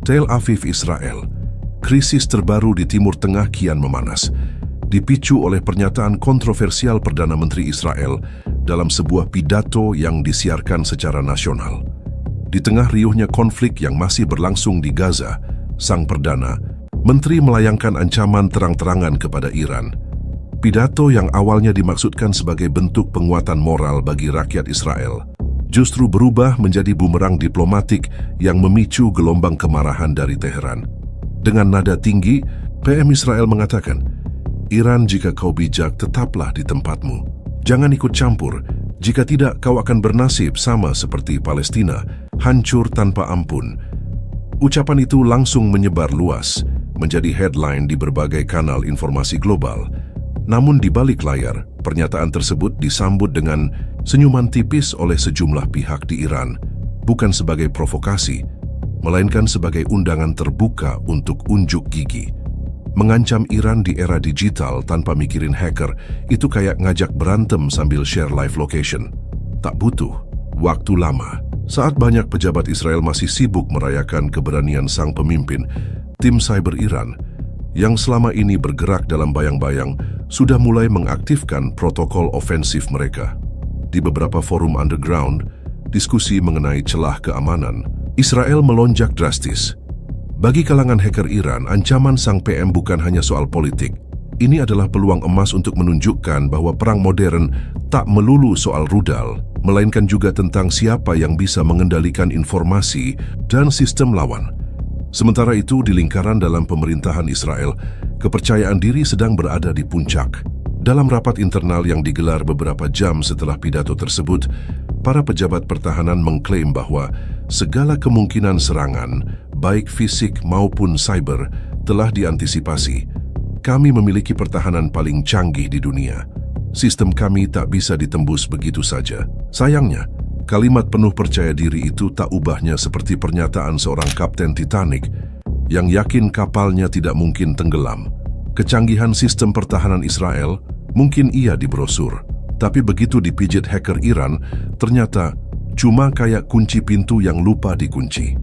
Tel Aviv, Israel. Krisis terbaru di Timur Tengah kian memanas, dipicu oleh pernyataan kontroversial Perdana Menteri Israel dalam sebuah pidato yang disiarkan secara nasional. Di tengah riuhnya konflik yang masih berlangsung di Gaza, Sang Perdana Menteri melayangkan ancaman terang-terangan kepada Iran. Pidato yang awalnya dimaksudkan sebagai bentuk penguatan moral bagi rakyat Israel justru berubah menjadi bumerang diplomatik yang memicu gelombang kemarahan dari Teheran. Dengan nada tinggi, PM Israel mengatakan, "Iran, jika kau bijak, tetaplah di tempatmu. Jangan ikut campur. Jika tidak, kau akan bernasib sama seperti Palestina, hancur tanpa ampun." Ucapan itu langsung menyebar luas, menjadi headline di berbagai kanal informasi global. Namun di balik layar, pernyataan tersebut disambut dengan senyuman tipis oleh sejumlah pihak di Iran, bukan sebagai provokasi, melainkan sebagai undangan terbuka untuk unjuk gigi. Mengancam Iran di era digital tanpa mikirin hacker, itu kayak ngajak berantem sambil share live location. Tak butuh waktu lama. Saat banyak pejabat Israel masih sibuk merayakan keberanian sang pemimpin, tim cyber Iran yang selama ini bergerak dalam bayang-bayang sudah mulai mengaktifkan protokol ofensif mereka. Di beberapa forum underground, diskusi mengenai celah keamanan Israel melonjak drastis. Bagi kalangan hacker Iran, ancaman sang PM bukan hanya soal politik. Ini adalah peluang emas untuk menunjukkan bahwa perang modern tak melulu soal rudal, melainkan juga tentang siapa yang bisa mengendalikan informasi dan sistem lawan. Sementara itu, di lingkaran dalam pemerintahan Israel, kepercayaan diri sedang berada di puncak. Dalam rapat internal yang digelar beberapa jam setelah pidato tersebut, para pejabat pertahanan mengklaim bahwa segala kemungkinan serangan, baik fisik maupun cyber, telah diantisipasi. "Kami memiliki pertahanan paling canggih di dunia. Sistem kami tak bisa ditembus begitu saja." Sayangnya, kalimat penuh percaya diri itu tak ubahnya seperti pernyataan seorang kapten Titanic yang yakin kapalnya tidak mungkin tenggelam. Kecanggihan sistem pertahanan Israel mungkin iya di brosur, tapi begitu dipijit hacker Iran, ternyata cuma kayak kunci pintu yang lupa dikunci.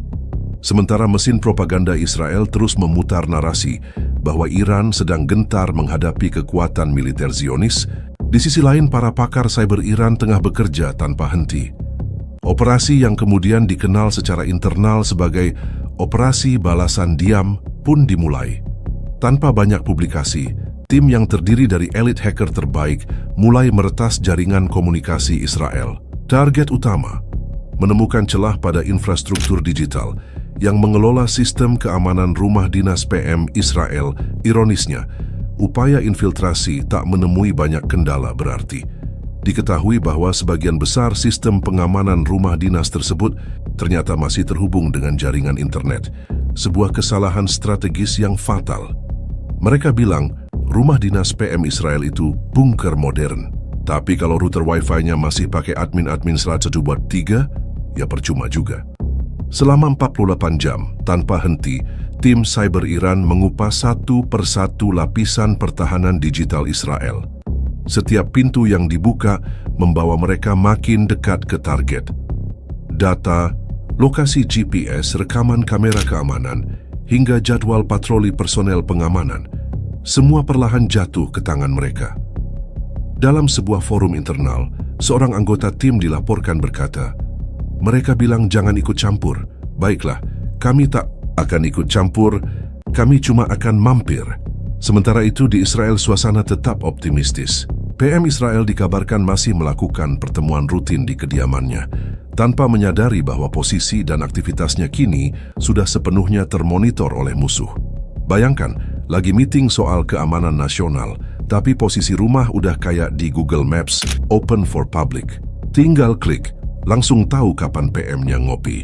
Sementara mesin propaganda Israel terus memutar narasi bahwa Iran sedang gentar menghadapi kekuatan militer Zionis, di sisi lain para pakar cyber Iran tengah bekerja tanpa henti. Operasi yang kemudian dikenal secara internal sebagai Operasi Balasan Diam pun dimulai. Tanpa banyak publikasi, tim yang terdiri dari elit hacker terbaik mulai meretas jaringan komunikasi Israel. Target utama, menemukan celah pada infrastruktur digital yang mengelola sistem keamanan rumah dinas PM Israel. Ironisnya, upaya infiltrasi tak menemui banyak kendala berarti. Diketahui bahwa sebagian besar sistem pengamanan rumah dinas tersebut ternyata masih terhubung dengan jaringan internet, sebuah kesalahan strategis yang fatal. Mereka bilang rumah dinas PM Israel itu bunker modern, tapi kalau router Wi-Fi-nya masih pakai admin 101.3, ya percuma juga. Selama 48 jam, tanpa henti, tim cyber Iran mengupas satu persatu lapisan pertahanan digital Israel. Setiap pintu yang dibuka membawa mereka makin dekat ke target. Data, lokasi GPS, rekaman kamera keamanan, hingga jadwal patroli personel pengamanan, semua perlahan jatuh ke tangan mereka. Dalam sebuah forum internal, seorang anggota tim dilaporkan berkata, "Mereka bilang jangan ikut campur. Baiklah, kami tak akan ikut campur, kami cuma akan mampir." Sementara itu di Israel suasana tetap optimistis. PM Israel dikabarkan masih melakukan pertemuan rutin di kediamannya, tanpa menyadari bahwa posisi dan aktivitasnya kini sudah sepenuhnya termonitor oleh musuh. Bayangkan, lagi meeting soal keamanan nasional, tapi posisi rumah udah kayak di Google Maps, open for public. Tinggal klik, langsung tahu kapan PM-nya ngopi.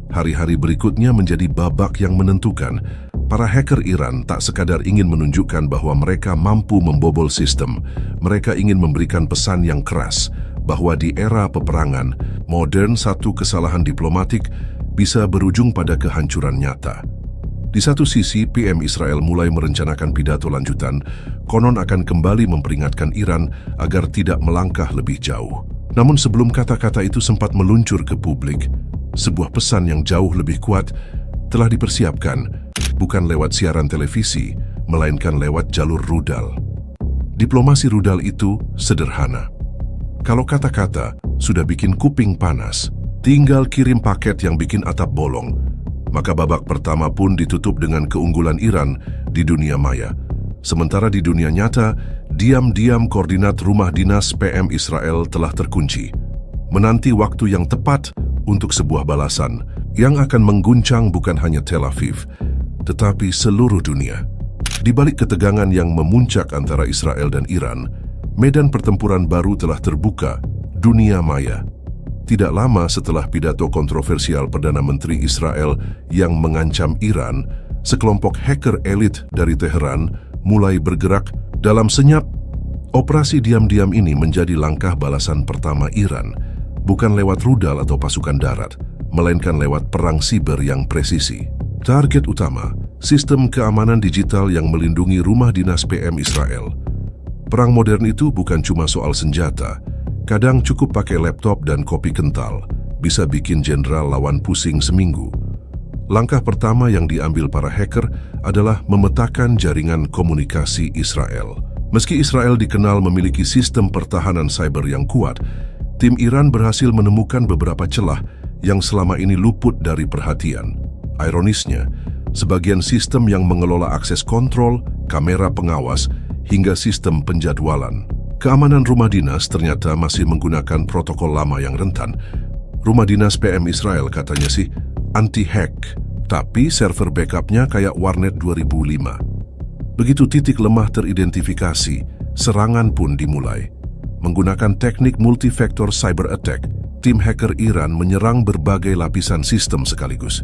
Hari-hari berikutnya menjadi babak yang menentukan. Para hacker Iran tak sekadar ingin menunjukkan bahwa mereka mampu membobol sistem, mereka ingin memberikan pesan yang keras bahwa di era peperangan modern satu kesalahan diplomatik bisa berujung pada kehancuran nyata. Di satu sisi, PM Israel mulai merencanakan pidato lanjutan, konon akan kembali memperingatkan Iran agar tidak melangkah lebih jauh. Namun sebelum kata-kata itu sempat meluncur ke publik, sebuah pesan yang jauh lebih kuat, telah dipersiapkan bukan lewat siaran televisi, melainkan lewat jalur rudal. Diplomasi rudal itu sederhana. Kalau kata-kata sudah bikin kuping panas, tinggal kirim paket yang bikin atap bolong, maka babak pertama pun ditutup dengan keunggulan Iran di dunia maya. Sementara di dunia nyata, diam-diam koordinat rumah dinas PM Israel telah terkunci, menanti waktu yang tepat untuk sebuah balasan yang akan mengguncang bukan hanya Tel Aviv, tetapi seluruh dunia. Di balik ketegangan yang memuncak antara Israel dan Iran, medan pertempuran baru telah terbuka, dunia maya. Tidak lama setelah pidato kontroversial Perdana Menteri Israel yang mengancam Iran, sekelompok hacker elit dari Teheran mulai bergerak dalam senyap. Operasi diam-diam ini menjadi langkah balasan pertama Iran, bukan lewat rudal atau pasukan darat, melainkan lewat perang siber yang presisi. Target utama, sistem keamanan digital yang melindungi rumah dinas PM Israel. Perang modern itu bukan cuma soal senjata, kadang cukup pakai laptop dan kopi kental, bisa bikin jenderal lawan pusing seminggu. Langkah pertama yang diambil para hacker adalah memetakan jaringan komunikasi Israel. Meski Israel dikenal memiliki sistem pertahanan cyber yang kuat, tim Iran berhasil menemukan beberapa celah yang selama ini luput dari perhatian. Ironisnya, sebagian sistem yang mengelola akses kontrol, kamera pengawas, hingga sistem penjadwalan keamanan rumah dinas ternyata masih menggunakan protokol lama yang rentan. Rumah dinas PM Israel katanya sih anti-hack, tapi server backupnya kayak warnet 2005. Begitu titik lemah teridentifikasi, serangan pun dimulai. Menggunakan teknik multifaktor cyber attack, tim hacker Iran menyerang berbagai lapisan sistem sekaligus.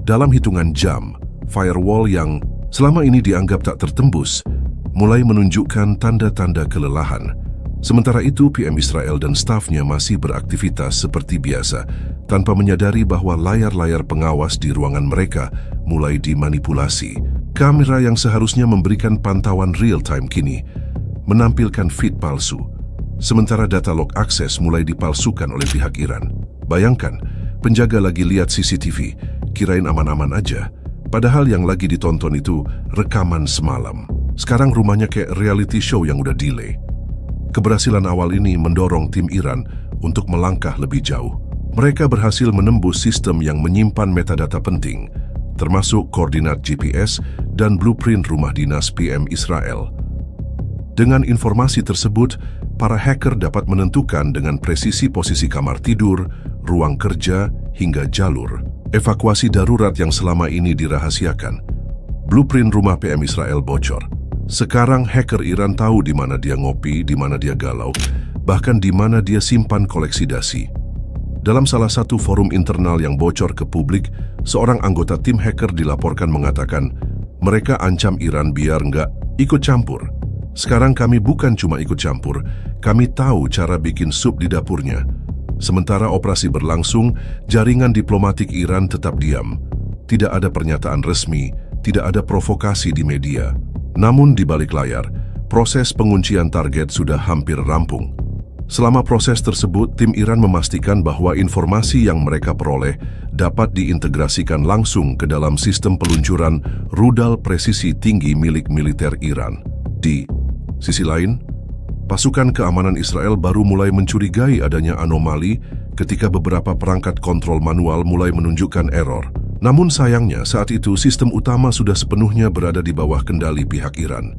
Dalam hitungan jam, firewall yang selama ini dianggap tak tertembus, mulai menunjukkan tanda-tanda kelelahan. Sementara itu, PM Israel dan stafnya masih beraktivitas seperti biasa, tanpa menyadari bahwa layar-layar pengawas di ruangan mereka mulai dimanipulasi. Kamera yang seharusnya memberikan pantauan real-time kini menampilkan feed palsu, sementara data log akses mulai dipalsukan oleh pihak Iran. Bayangkan, penjaga lagi lihat CCTV, kirain aman-aman aja, padahal yang lagi ditonton itu rekaman semalam. Sekarang rumahnya kayak reality show yang udah delay. Keberhasilan awal ini mendorong tim Iran untuk melangkah lebih jauh. Mereka berhasil menembus sistem yang menyimpan metadata penting, termasuk koordinat GPS dan blueprint rumah dinas PM Israel. Dengan informasi tersebut, para hacker dapat menentukan dengan presisi posisi kamar tidur, ruang kerja, hingga jalur evakuasi darurat yang selama ini dirahasiakan. Blueprint rumah PM Israel bocor. Sekarang hacker Iran tahu di mana dia ngopi, di mana dia galau, bahkan di mana dia simpan koleksi dasi. Dalam salah satu forum internal yang bocor ke publik, seorang anggota tim hacker dilaporkan mengatakan, mereka ancam Iran biar nggak ikut campur. Sekarang kami bukan cuma ikut campur, kami tahu cara bikin sup di dapurnya. Sementara operasi berlangsung, jaringan diplomatik Iran tetap diam. Tidak ada pernyataan resmi, tidak ada provokasi di media. Namun di balik layar, proses penguncian target sudah hampir rampung. Selama proses tersebut, tim Iran memastikan bahwa informasi yang mereka peroleh dapat diintegrasikan langsung ke dalam sistem peluncuran rudal presisi tinggi milik militer Iran. Di sisi lain, pasukan keamanan Israel baru mulai mencurigai adanya anomali ketika beberapa perangkat kontrol manual mulai menunjukkan error. Namun sayangnya saat itu sistem utama sudah sepenuhnya berada di bawah kendali pihak Iran.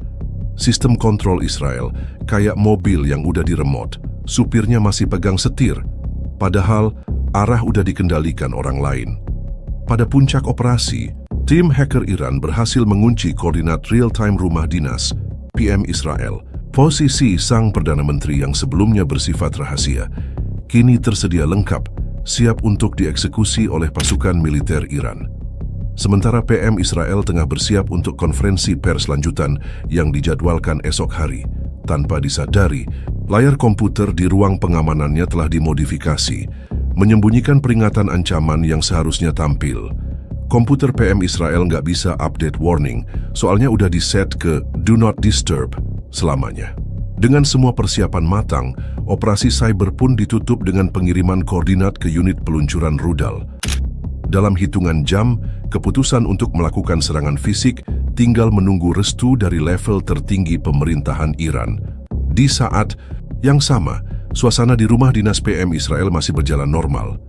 Sistem kontrol Israel kayak mobil yang udah diremote, supirnya masih pegang setir, padahal arah udah dikendalikan orang lain. Pada puncak operasi, tim hacker Iran berhasil mengunci koordinat real-time rumah dinas PM Israel. Posisi sang Perdana Menteri yang sebelumnya bersifat rahasia, kini tersedia lengkap, siap untuk dieksekusi oleh pasukan militer Iran. Sementara PM Israel tengah bersiap untuk konferensi pers lanjutan yang dijadwalkan esok hari. Tanpa disadari, layar komputer di ruang pengamanannya telah dimodifikasi, menyembunyikan peringatan ancaman yang seharusnya tampil. Komputer PM Israel nggak bisa update warning, soalnya udah diset ke Do Not Disturb selamanya. Dengan semua persiapan matang, operasi cyber pun ditutup dengan pengiriman koordinat ke unit peluncuran rudal. Dalam hitungan jam, keputusan untuk melakukan serangan fisik tinggal menunggu restu dari level tertinggi pemerintahan Iran. Di saat yang sama, suasana di rumah dinas PM Israel masih berjalan normal.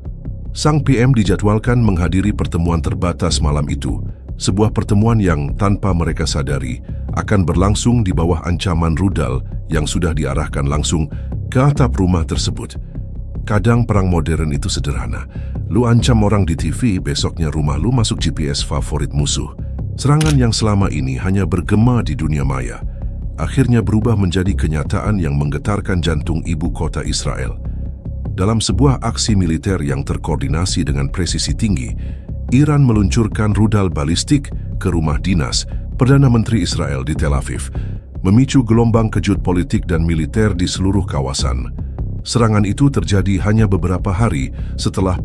Sang PM dijadwalkan menghadiri pertemuan terbatas malam itu, sebuah pertemuan yang tanpa mereka sadari akan berlangsung di bawah ancaman rudal yang sudah diarahkan langsung ke atap rumah tersebut. Kadang perang modern itu sederhana. Lu ancam orang di TV, besoknya rumah lu masuk GPS favorit musuh. Serangan yang selama ini hanya bergema di dunia maya, akhirnya berubah menjadi kenyataan yang menggetarkan jantung ibu kota Israel. Dalam sebuah aksi militer yang terkoordinasi dengan presisi tinggi, Iran meluncurkan rudal balistik ke rumah dinas Perdana Menteri Israel di Tel Aviv, memicu gelombang kejut politik dan militer di seluruh kawasan. Serangan itu terjadi hanya beberapa hari setelah